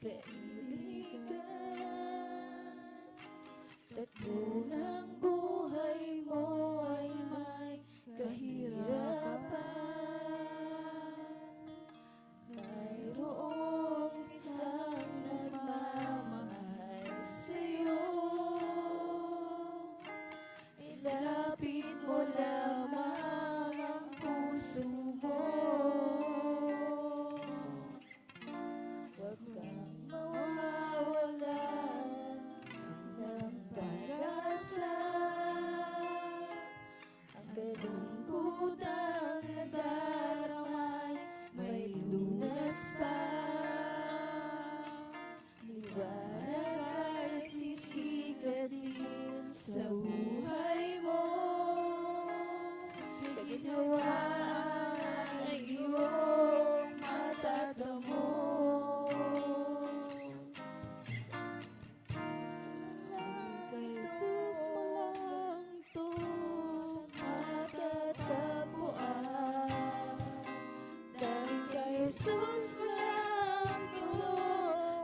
kaibigan. Tatlo ng buhay mo ay may kahirapan. Mayroong isang nagmamahal sa'yo. Ilapit mo lamang ang puso mo. Huwag kang mawawalan ng pag-asa. Ang kalungkutang nadaramay may lunas pa. Liwanag ay sisikat din sa buhay mo. Kaginawa ay iyong matatamo. Kay Jesus mo lang ito matatagpuan. Dahil kay Jesus mo lang ito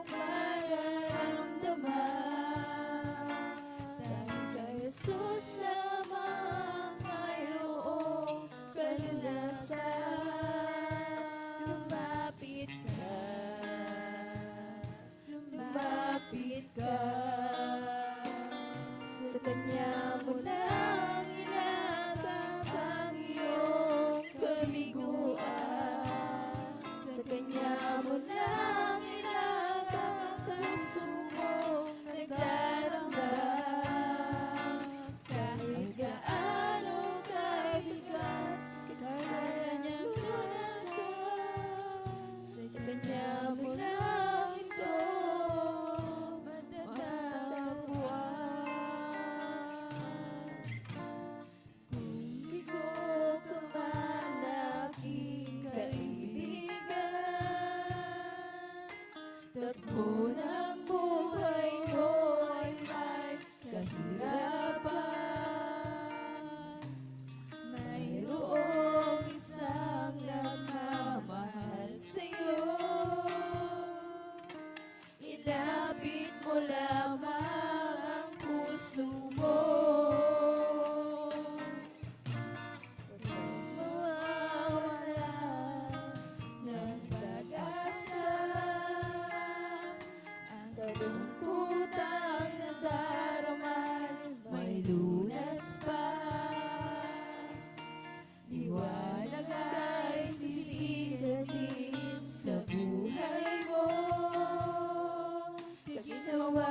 mararamdaman. Dahil kay Jesus lamang mayroong kalunasan. Lumapit ka, lumapit ka. Sa Kanya mo lang ilagak ang iyong kaliguan. Sa Kanya mo lang ilagak ang puso mo nagdaramdam. Kahit gaano kabigat, kaya niyang lunasan. Sa Kanya mo lang ito matatagpuan. Kung bigo ka man aking kaibigan, takbo ng buhay mo ay may kahirapan. Mayroong isang nagmamahal sa'yo. Ilapit mo lamang ang puso mo. Huwag kang mawawalan ng pag-asa. Ang kalungkutang nadaramay may lunas pa. Liwanag ay sisikat din sa buhay mo. Kaginawa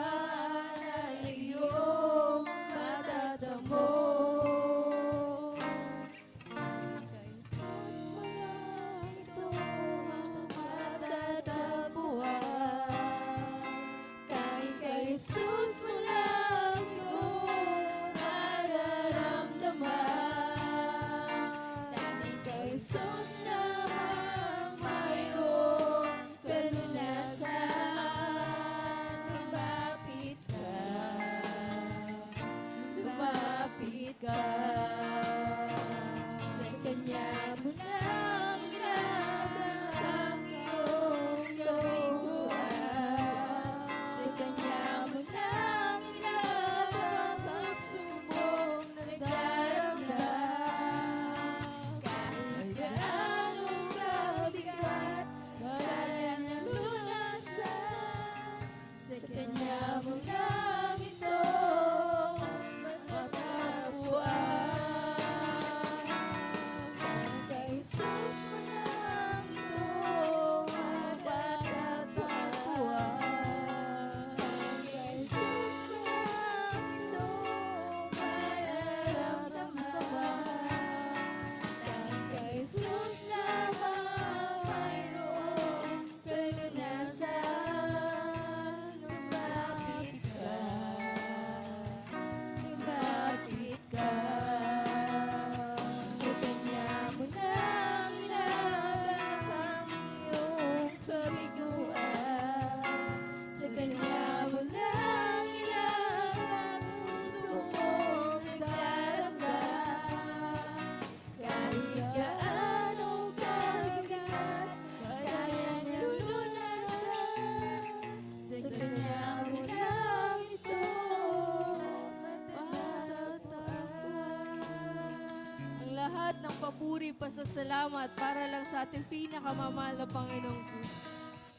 lahat ng papuri, pasasalamat para lang sa ating pinakamamahal na Panginoong Sus.